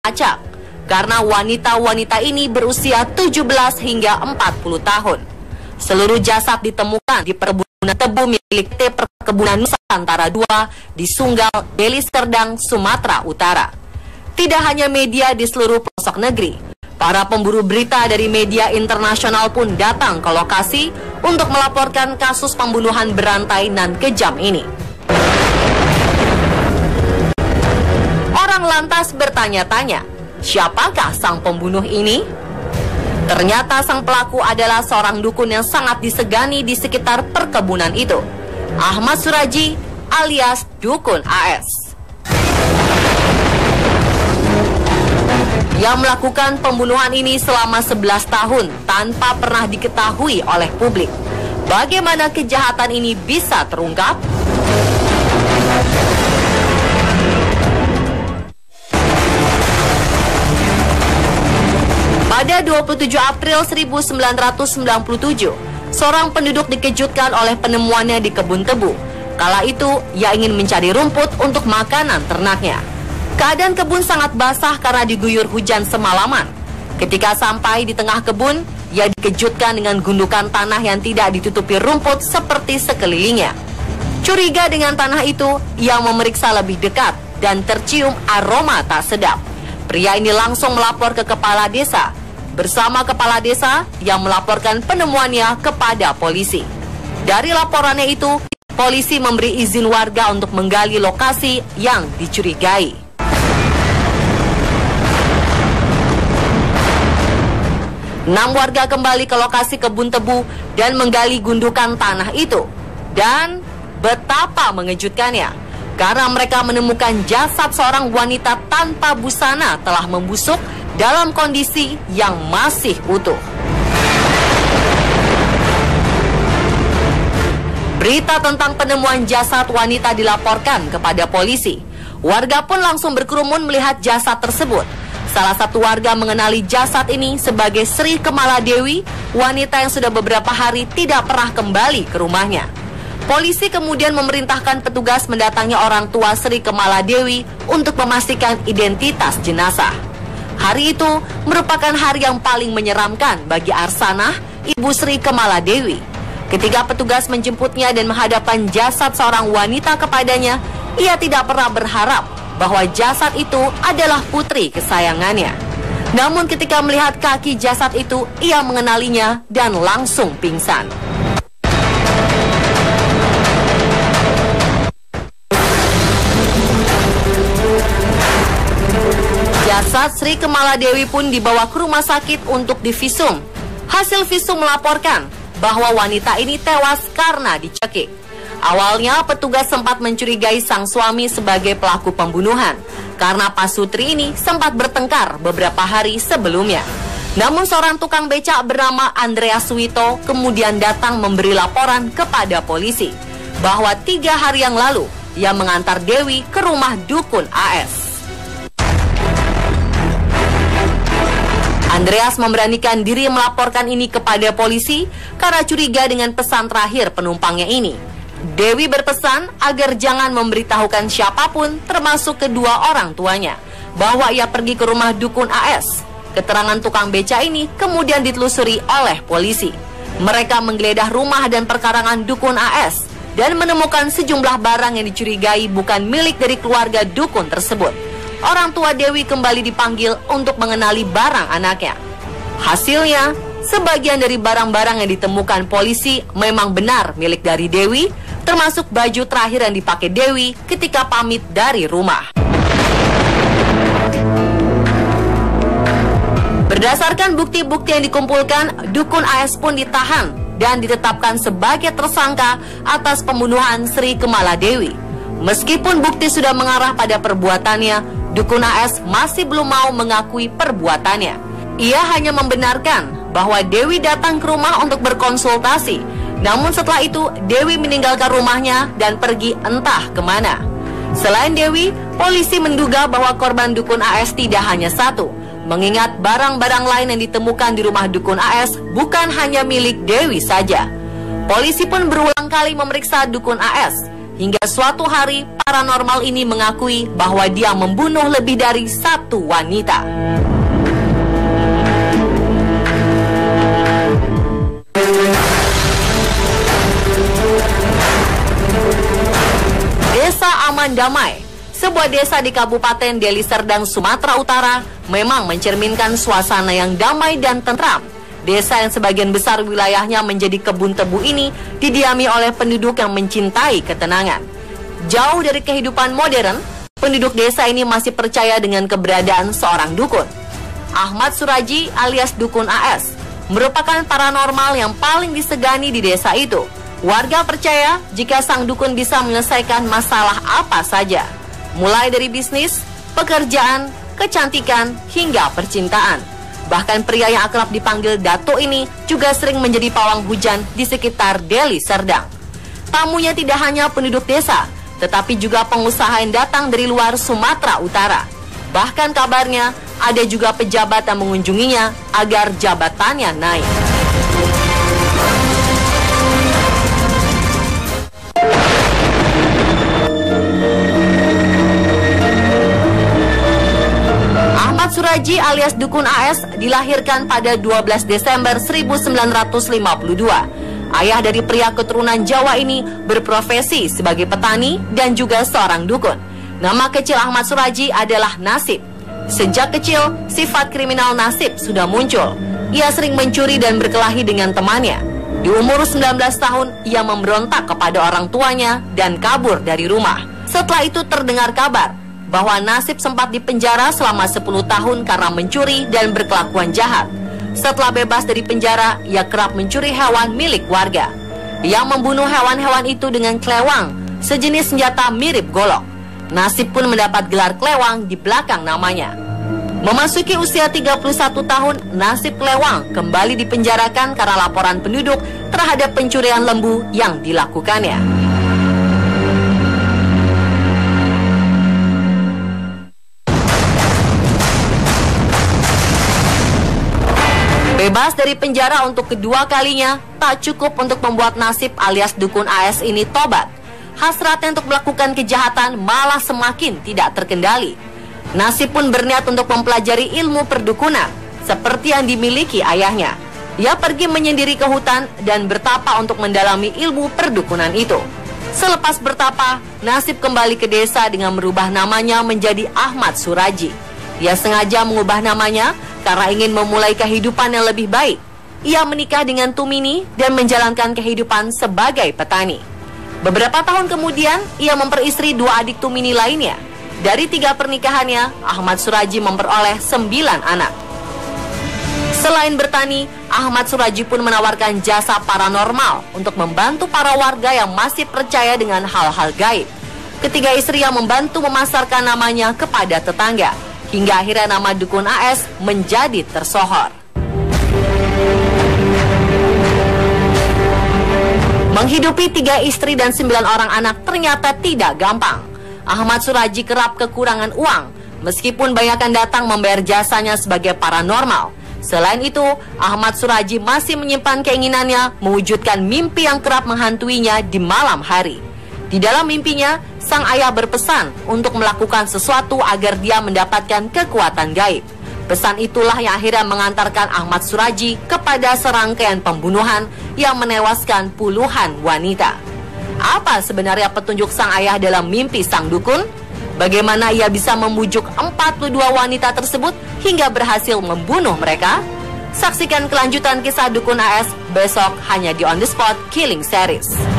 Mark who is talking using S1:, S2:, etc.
S1: acak karena wanita-wanita ini berusia 17 hingga 40 tahun. Seluruh jasad ditemukan di perkebunan tebu milik PT Perkebunan Nusantara II di Sunggal, Deli Serdang, Sumatera Utara. Tidak hanya media di seluruh pelosok negeri, para pemburu berita dari media internasional pun datang ke lokasi untuk melaporkan kasus pembunuhan berantai nan kejam ini. Orang lantas bertanya-tanya, siapakah sang pembunuh ini? Ternyata sang pelaku adalah seorang dukun yang sangat disegani di sekitar perkebunan itu, Ahmad Suraji alias Dukun AS. Yang melakukan pembunuhan ini selama 11 tahun tanpa pernah diketahui oleh publik. Bagaimana kejahatan ini bisa terungkap? Pada 27 April 1997, seorang penduduk dikejutkan oleh penemuannya di kebun tebu. Kala itu, ia ingin mencari rumput untuk makanan ternaknya. Keadaan kebun sangat basah karena diguyur hujan semalaman. Ketika sampai di tengah kebun, ia dikejutkan dengan gundukan tanah yang tidak ditutupi rumput seperti sekelilingnya. Curiga dengan tanah itu, ia memeriksa lebih dekat dan tercium aroma tak sedap. Pria ini langsung melapor ke kepala desa. Bersama kepala desa yang melaporkan penemuannya kepada polisi. Dari laporannya itu, polisi memberi izin warga untuk menggali lokasi yang dicurigai. Enam warga kembali ke lokasi kebun tebu dan menggali gundukan tanah itu. Dan betapa mengejutkannya, karena mereka menemukan jasad seorang wanita tanpa busana telah membusuk dalam kondisi yang masih utuh. Berita tentang penemuan jasad wanita dilaporkan kepada polisi. Warga pun langsung berkerumun melihat jasad tersebut. Salah satu warga mengenali jasad ini sebagai Sri Kemala Dewi, wanita yang sudah beberapa hari tidak pernah kembali ke rumahnya. Polisi kemudian memerintahkan petugas mendatangi orang tua Sri Kemala Dewi untuk memastikan identitas jenazah. Hari itu merupakan hari yang paling menyeramkan bagi Arsanah, ibu Sri Kemala Dewi. Ketika petugas menjemputnya dan menghadapkan jasad seorang wanita kepadanya, ia tidak pernah berharap bahwa jasad itu adalah putri kesayangannya. Namun ketika melihat kaki jasad itu, ia mengenalinya dan langsung pingsan. Jasad Sri Kemala Dewi pun dibawa ke rumah sakit untuk divisum. Hasil visum melaporkan bahwa wanita ini tewas karena dicekik. Awalnya petugas sempat mencurigai sang suami sebagai pelaku pembunuhan karena pasutri ini sempat bertengkar beberapa hari sebelumnya. Namun seorang tukang becak bernama Andreas Wito kemudian datang memberi laporan kepada polisi bahwa 3 hari yang lalu ia mengantar Dewi ke rumah Dukun AS. Andreas memberanikan diri melaporkan ini kepada polisi karena curiga dengan pesan terakhir penumpangnya ini. Dewi berpesan agar jangan memberitahukan siapapun termasuk kedua orang tuanya bahwa ia pergi ke rumah Dukun AS. Keterangan tukang beca ini kemudian ditelusuri oleh polisi. Mereka menggeledah rumah dan perkarangan Dukun AS dan menemukan sejumlah barang yang dicurigai bukan milik dari keluarga Dukun tersebut. Orang tua Dewi kembali dipanggil untuk mengenali barang anaknya. Hasilnya, sebagian dari barang-barang yang ditemukan polisi memang benar milik dari Dewi, termasuk baju terakhir yang dipakai Dewi ketika pamit dari rumah. Berdasarkan bukti-bukti yang dikumpulkan, Dukun AS pun ditahan dan ditetapkan sebagai tersangka atas pembunuhan Sri Kemala Dewi. Meskipun bukti sudah mengarah pada perbuatannya, Dukun AS masih belum mau mengakui perbuatannya. Ia hanya membenarkan bahwa Dewi datang ke rumah untuk berkonsultasi. Namun setelah itu, Dewi meninggalkan rumahnya dan pergi entah kemana. Selain Dewi, polisi menduga bahwa korban Dukun AS tidak hanya satu. Mengingat barang-barang lain yang ditemukan di rumah Dukun AS bukan hanya milik Dewi saja. Polisi pun berulang kali memeriksa Dukun AS. Hingga suatu hari, paranormal ini mengakui bahwa dia membunuh lebih dari satu wanita. Desa Aman Damai, sebuah desa di Kabupaten Deli Serdang, Sumatera Utara, memang mencerminkan suasana yang damai dan tentram. Desa yang sebagian besar wilayahnya menjadi kebun tebu ini didiami oleh penduduk yang mencintai ketenangan. Jauh dari kehidupan modern, penduduk desa ini masih percaya dengan keberadaan seorang dukun. Ahmad Suraji alias Dukun AS merupakan paranormal yang paling disegani di desa itu. Warga percaya jika sang dukun bisa menyelesaikan masalah apa saja, mulai dari bisnis, pekerjaan, kecantikan, hingga percintaan. Bahkan pria yang akrab dipanggil Dato ini juga sering menjadi pawang hujan di sekitar Deli Serdang. Tamunya tidak hanya penduduk desa, tetapi juga pengusaha yang datang dari luar Sumatera Utara. Bahkan kabarnya ada juga pejabat yang mengunjunginya agar jabatannya naik. Suraji alias Dukun AS dilahirkan pada 12 Desember 1952. Ayah dari pria keturunan Jawa ini berprofesi sebagai petani dan juga seorang dukun. Nama kecil Ahmad Suraji adalah Nasib. Sejak kecil, sifat kriminal Nasib sudah muncul. Ia sering mencuri dan berkelahi dengan temannya. Di umur 19 tahun, ia memberontak kepada orang tuanya dan kabur dari rumah. Setelah itu terdengar kabar bahwa Nasib sempat dipenjara selama 10 tahun karena mencuri dan berkelakuan jahat. Setelah bebas dari penjara, ia kerap mencuri hewan milik warga. Ia membunuh hewan-hewan itu dengan klewang, sejenis senjata mirip golok. Nasib pun mendapat gelar klewang di belakang namanya. Memasuki usia 31 tahun, Nasib klewang kembali dipenjarakan karena laporan penduduk terhadap pencurian lembu yang dilakukannya. Bebas dari penjara untuk kedua kalinya tak cukup untuk membuat Nasib alias Dukun AS ini tobat. Hasratnya untuk melakukan kejahatan malah semakin tidak terkendali. Nasib pun berniat untuk mempelajari ilmu perdukunan seperti yang dimiliki ayahnya. Ia pergi menyendiri ke hutan dan bertapa untuk mendalami ilmu perdukunan itu. Selepas bertapa, Nasib kembali ke desa dengan merubah namanya menjadi Ahmad Suraji. Ia sengaja mengubah namanya karena ingin memulai kehidupan yang lebih baik. Ia menikah dengan Tumini dan menjalankan kehidupan sebagai petani. Beberapa tahun kemudian, ia memperistri 2 adik Tumini lainnya. Dari 3 pernikahannya, Ahmad Suraji memperoleh 9 anak. Selain bertani, Ahmad Suraji pun menawarkan jasa paranormal untuk membantu para warga yang masih percaya dengan hal-hal gaib. Ketiga istri yang membantu memasarkan namanya kepada tetangga, hingga akhirnya nama Dukun AS menjadi tersohor. Menghidupi 3 istri dan 9 orang anak ternyata tidak gampang. Ahmad Suraji kerap kekurangan uang, meskipun banyak yang datang membayar jasanya sebagai paranormal. Selain itu, Ahmad Suraji masih menyimpan keinginannya mewujudkan mimpi yang kerap menghantuinya di malam hari. Di dalam mimpinya, sang ayah berpesan untuk melakukan sesuatu agar dia mendapatkan kekuatan gaib. Pesan itulah yang akhirnya mengantarkan Ahmad Suraji kepada serangkaian pembunuhan yang menewaskan puluhan wanita. Apa sebenarnya petunjuk sang ayah dalam mimpi sang dukun? Bagaimana ia bisa membujuk 42 wanita tersebut hingga berhasil membunuh mereka? Saksikan kelanjutan kisah Dukun AS besok hanya di On The Spot Killing Series.